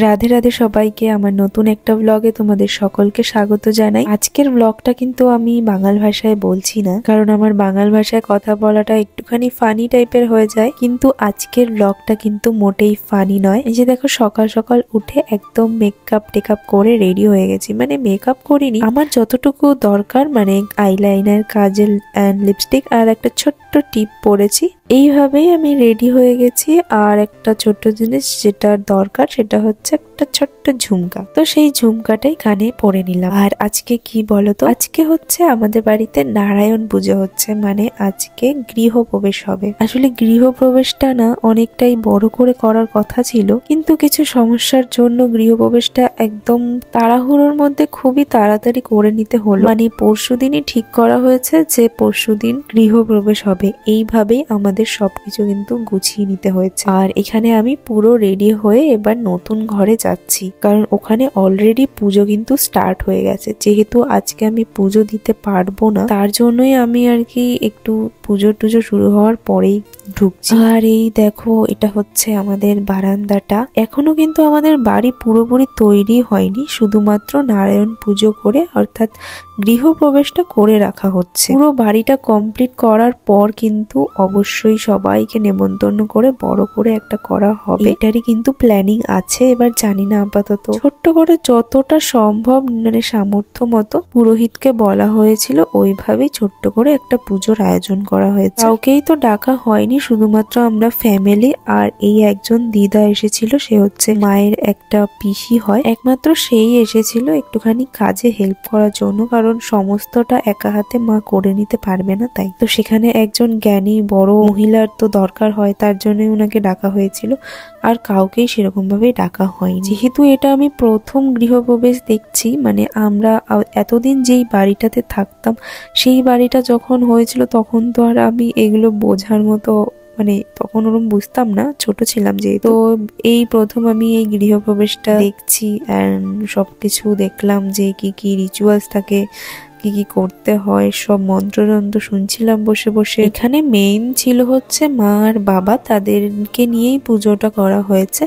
রাধে রাধে সবাইকে আমার নতুন একটা ব্লগে তোমাদের সকলকে স্বাগত জানাই। আজকের ব্লগটা কিন্তু আমি বাংলা ভাষায় বলছি না, কারণ আমার বাংলা ভাষায় কথা বলাটা একটুখানি ফানি টাইপের হয়ে যায়। কিন্তু আজকের ব্লগটা কিন্তু মোটেই ফানি নয়। এই যে দেখো, সকাল সকাল উঠে একদম মেকআপ টেকআপ করে রেডি হয়ে গেছি। মানে মেকআপ করিনি, আমার যতটুকু দরকার মানে আইলাইনার, কাজল এন্ড লিপস্টিক আর একটা ছোট্ট টিপ পরেছি। এইভাবেই আমি রেডি হয়ে গেছি। আর একটা ছোট্ট জিনিস যেটার দরকার সেটা হচ্ছে একটা ছোট্ট ঝুমকা। তো সেই ঝুমকাটাই কানে পরে নিলাম। আর আজকে কি বলতো, আজকে হচ্ছে আমাদের বাড়িতে নারায়ণ পুজো হচ্ছে, মানে আজকে গৃহপ্রবেশ হবে। আসলে গৃহপ্রবেশটা না অনেকটাই বড় করে করার কথা ছিল, কিন্তু কিছু সমস্যার জন্য গৃহপ্রবেশটা একদম তাড়াহুড়োর মধ্যে খুবই তাড়াতাড়ি করে নিতে হলো। মানে পরশুদিনই ঠিক করা হয়েছে যে পরশুদিন গৃহপ্রবেশ হবে। এইভাবেই আমাদের সবকিছু কিন্তু গুছিয়ে নিতে হয়েছে। আর এখানে আমি পুরো রেডি হয়ে এবার নতুন ঘরে যাচ্ছি, কারণ ওখানে অলরেডি পুজো কিন্তু স্টার্ট হয়ে গেছে। যেহেতু আজকে আমি পুজো দিতে পারবো না, তার জন্যই আমি আর কি একটু পুজো টুজো শুরু হওয়ার পরেই ঢুকছি। আর এই দেখো, এটা হচ্ছে আমাদের বারান্দাটা। এখনো কিন্তু আমাদের বাড়ি পুরোপুরি তৈরি হয়নি, শুধুমাত্র নারায়ণ পুজো করে অর্থাৎ গৃহপ্রবেশটা করে রাখা হচ্ছে। পুরো বাড়িটা কমপ্লিট করার পর কিন্তু অবশ্যই সবাইকে নেমন্তন্ন করে বড় করে একটা করা হবে। এটারই কিন্তু প্ল্যানিং আছে। এবার জানি না, আপাতত ছোট্ট করে যতটা সম্ভব মানে সামর্থ্য মতো পুরোহিতকে বলা হয়েছিল ওইভাবেই ছোট্ট করে একটা পুজোর আয়োজন করা হয়েছে। কাউকেই তো ডাকা হয়নি, শুধুমাত্র আমরা ফ্যামিলি আর এই একজন দিদা এসেছিল, সে হচ্ছে মায়ের একটা পিসি হয়, একমাত্র সেই এসেছিল একটুখানি কাজে হেল্প করার জন্য, কারণ সমস্তটা একা হাতে মা করে নিতে পারবে না। তাই তো সেখানে একজন জ্ঞানী বড় মহিলার তো দরকার হয়, তার জন্য ওনাকে ডাকা হয়েছিল। আর কাউকেই সেরকম ভাবে ডাকা হয়নি। যেহেতু এটা আমি প্রথম গৃহপ্রবেশ দেখছি, মানে আমরা এতদিন যেই বাড়িটাতে থাকতাম সেই বাড়িটা যখন হয়েছিল তখন তো আর আমি এগুলো বোঝার মতো মানে তখন ওরকম বুঝতাম না, ছোট ছিলাম যেহেতু। তো এই প্রথম আমি এই গৃহপ্রবেশটা দেখছি এন্ড সবকিছু দেখলাম যে কি কি রিচুয়ালস থাকে, কি কি করতে হয়, সব মন্ত্রতন্ত্র শুনছিলাম বসে বসে। এখানে মেইন ছিল হচ্ছে মা আর বাবা, তাদেরকে নিয়েই পুজোটা করা হয়েছে।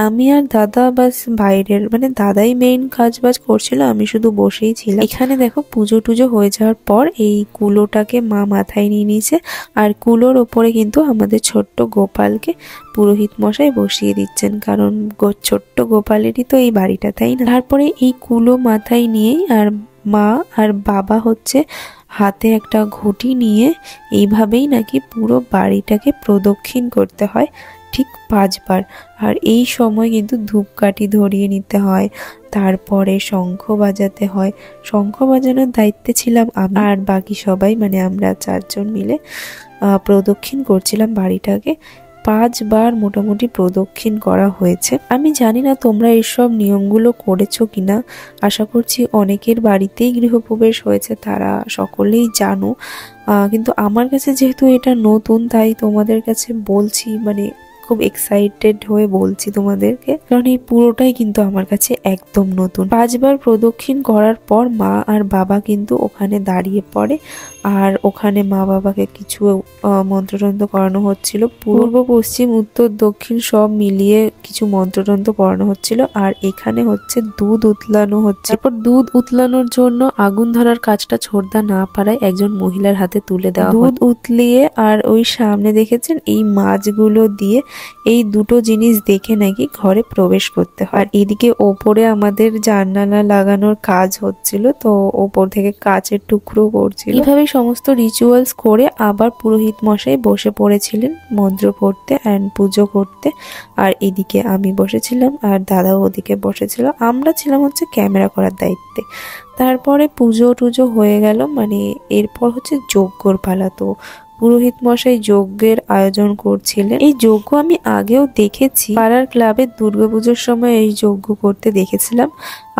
আমি আর দাদা বাস বাইরের মানে দাদাই মেইন কাজ বাজ করছিল, আমি শুধু বসেই ছিলাম। এখানে দেখো পুজো টুজো হয়ে যাওয়ার পর এই কুলোটাকে মা মাথায় নিয়ে নিয়েছে, আর কুলোর ওপরে কিন্তু আমাদের ছোট্ট গোপালকে পুরোহিত মশাই বসিয়ে দিচ্ছেন, কারণ ছোট্ট গোপালেরই তো এই বাড়িটা, তাই না। তারপরে এই কুলো মাথায় নিয়েই আর মা আর বাবা হচ্ছে হাতে একটা ঘটি নিয়ে এইভাবেই নাকি পুরো বাড়িটাকে প্রদক্ষিণ করতে হয় ঠিক 5 বার। আর এই সময় কিন্তু ধূপকাঠি ধরিয়ে নিতে হয়, তারপরে শঙ্খ বাজাতে হয়। শঙ্খ বাজানোর দায়িত্বে ছিলাম আমি, আর বাকি সবাই মানে আমরা 4 জন মিলে প্রদক্ষিণ করছিলাম বাড়িটাকে। 5 বার মোটামুটি প্রদক্ষিণ করা হয়েছে। আমি জানি না তোমরা এইসব নিয়মগুলো করেছো কিনা, আশা করছি অনেকের বাড়িতেই গৃহপ্রবেশ হয়েছে, তারা সকলেই জানো। কিন্তু আমার কাছে যেহেতু এটা নতুন, তাই তোমাদের কাছে বলছি, মানে খুব এক্সাইটেড হয়ে বলছি তোমাদেরকে, কারণ এই পুরোটাই কিন্তু আমার কাছে একদম নতুন। 5 বার প্রদক্ষিণ করার পর মা আর বাবা কিন্তু ওখানে দাঁড়িয়ে পড়ে, আর ওখানে মা বাবাকে কিছু মন্ত্রতন্ত্র করানো হচ্ছিল। পূর্ব পশ্চিম উত্তর দক্ষিণ সব মিলিয়ে কিছু মন্ত্রতন্ত্র পড়ানো হচ্ছিল। আর এখানে হচ্ছে দুধ উতলানো হচ্ছে। তারপর দুধ উতলানোর জন্য আগুন ধরার কাজটা ছোড়দা না পারায় একজন মহিলার হাতে তুলে দেওয়া দুধ উতলিয়ে। আর ওই সামনে দেখেছেন এই মাছগুলো দিয়ে এই দুটো জিনিস দেখে নাকি ঘরে প্রবেশ করতে হয়। আর এদিকে ওপরে আমাদের জানালা লাগানোর কাজ হচ্ছিল, তো ওপর থেকে কাচের টুকরো পড়ছিল। এইভাবে সমস্ত রিচুয়ালস করে আবার পুরোহিত মশাই বসে পড়েছিলেন মন্ত্র পড়তে এন্ড পুজো করতে। আর এদিকে আমি বসেছিলাম আর দাদাও ওদিকে বসেছিল। আমরা ছিলাম হচ্ছে ক্যামেরা করার দায়িত্বে। তারপরে পুজো টুজো হয়ে গেল, মানে এরপর হচ্ছে যজ্ঞর পালা। তো পুরোহিত মশাই যজ্ঞের আয়োজন করছিলেন। এই যজ্ঞ আমি আগেও দেখেছি, পাড়ার ক্লাবের দুর্গাপুজোর সময় এই যজ্ঞ করতে দেখেছিলাম।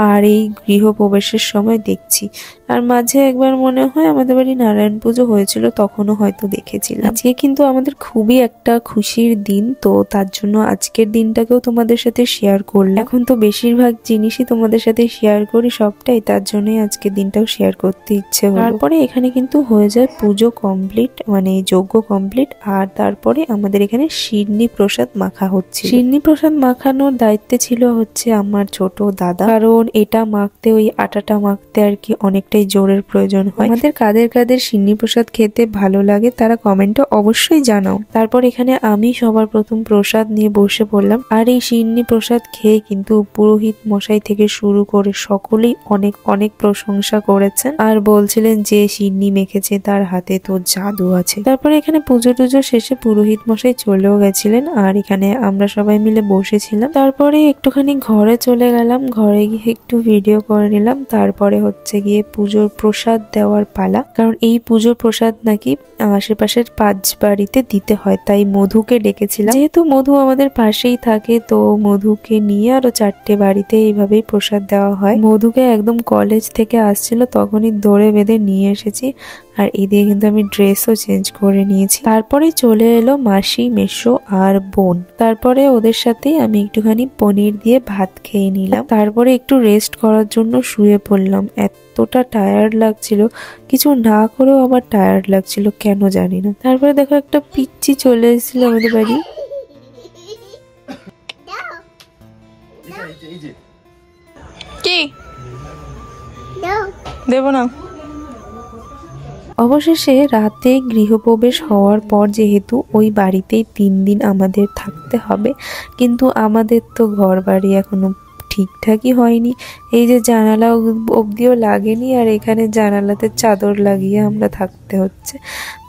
আর এই গৃহপ্রবেশের সময় দেখছি। আর মাঝে একবার মনে হয় আমাদের বাড়ি নারায়ণ পুজো হয়েছিল, তখনও হয়তো দেখেছিলাম। আজকে কিন্তু আমাদের খুবই একটা খুশির দিন, তো তার জন্য আজকের দিনটাকেও তোমাদের সাথে শেয়ার করলাম। এখন তো বেশিরভাগ জিনিসই তোমাদের সাথে শেয়ার করি সবটাই, তার জন্যই আজকের দিনটাও শেয়ার করতে ইচ্ছে হলো। তারপরে এখানে কিন্তু হয়ে যায় পুজো কমপ্লিট, মানে যজ্ঞ কমপ্লিট। আর তারপরে আমাদের এখানে সিন্নি প্রসাদ মাখা হচ্ছে। সিন্নি প্রসাদ মাখানোর দায়িত্বে ছিল হচ্ছে আমার ছোট দাদা, কারণ এটা মাখতে, ওই আটাটা মাখতে আর কি অনেকটাই জোরের প্রয়োজন হয়। আমাদের কাদের কাদের সিন্নি প্রসাদ খেতে ভালো লাগে তারা কমেন্টে অবশ্যই জানাও। তারপর এখানে আমি সবার প্রথম প্রসাদ নিয়ে বসে পড়লাম। আর এই সিন্নি প্রসাদ খেয়ে কিন্তু পুরোহিত মশাই থেকে শুরু করে সকলেই অনেক অনেক প্রশংসা করেছেন, আর বলছিলেন যে সিন্নি মেখেছে তার হাতে তো জাদু আছে। তারপরে এখানে পুজো টুজো শেষে পুরোহিত মশাই চলেও গেছিলেন, আর এখানে আমরা সবাই মিলে বসেছিলাম। তারপরে একটুখানি ঘরে চলে গেলাম, ঘরে গিয়ে একটু ভিডিও করে নিলাম। তারপরে হচ্ছে গিয়ে পুজোর প্রসাদ দেওয়ার পালা, কারণ এই পুজোর প্রসাদ নাকি আশেপাশের 5 বাড়িতে দিতে হয়, তাই মধুকে ডেকেছিলাম। যেহেতু মধু আমাদের পাশেই থাকে, তো মধুকে নিয়ে আরো 4টে বাড়িতে এইভাবেই প্রসাদ দেওয়া হয়। মধুকে একদম কলেজ থেকে আসছিল তখনই দৌড়ে বেঁধে নিয়ে এসেছি, আর এদিকে কিন্তু আমি ড্রেসও চেঞ্জ করে নিয়েছি। তারপরে চলে এলো মাসি, মেসো আর বোন। তারপরে ওদের সাথে আমি একটুখানি পনির দিয়ে ভাত খেয়ে নিলাম। তারপরে একটু রেস্ট করার জন্য শুয়ে পড়লাম। এতটা টায়ার্ড লাগছিল, কিছু না করেও আবার টায়ার্ড লাগছিল, কেন জানি না। তারপরে দেখো একটা পিচ্চি চলে এসেছিল আমাদের বাড়ি। কি দেব না। অবশেষে রাতে গৃহপ্রবেশ হওয়ার পর যেহেতু ওই বাড়িতেই 3 দিন আমাদের থাকতে হবে, কিন্তু আমাদের তো ঘর বাড়ি এখনো ঠিকঠাকই হয়নি। এই যে জানালা অবধিও লাগেনি, আর এখানে জানালাতে চাদর লাগিয়ে আমরা থাকতে হচ্ছে।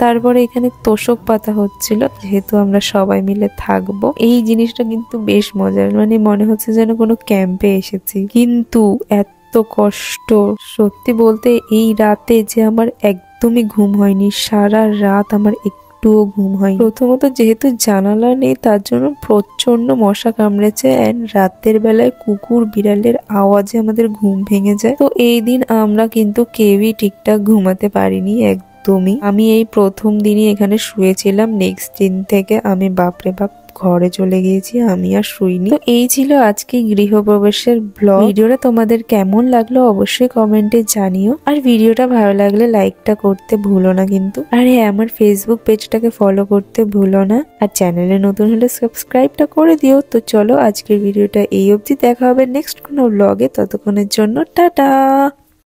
তারপরে এখানে তোষক পাতা হচ্ছিল, যেহেতু আমরা সবাই মিলে থাকবো। এই জিনিসটা কিন্তু বেশ মজার, মানে মনে হচ্ছে যেন কোনো ক্যাম্পে এসেছি। কিন্তু এত কষ্ট, সত্যি বলতে এই রাতে যে আমার একদমই ঘুম হয়নি, সারা রাত আমার একটুও ঘুম হয়নি। প্রথমত যেহেতু জানালা নেই, তার জন্য প্রচন্ড মশা কামড়েছে, এন্ড রাতের বেলায় কুকুর বিড়ালের আওয়াজে আমাদের ঘুম ভেঙে যায়। তো এই দিন আমরা কিন্তু কেউই ঠিকঠাক ঘুমাতে পারিনি একদমই। আমি এই প্রথম দিনই এখানে শুয়েছিলাম, নেক্সট দিন থেকে আমি বাপরে বাপ ঘরে চলে গিয়েছি, আমি আর শুইনি। তো এই ছিল আজকে গৃহপ্রবেশের ব্লগ। ভিডিওটা তোমাদের কেমন লাগলো অবশ্যই কমেন্টে জানিও, আর ভিডিওটা ভালো লাগলে লাইকটা করতে ভুলো না কিন্তু। আর হ্যাঁ, আমার ফেসবুক পেজটাকে ফলো করতে ভুলো না, আর চ্যানেলে নতুন হলে সাবস্ক্রাইবটা করে দিও। তো চলো আজকের ভিডিওটা এই অবধি, দেখা হবে নেক্সট কোনো ব্লগে, ততক্ষণের জন্য টাটা।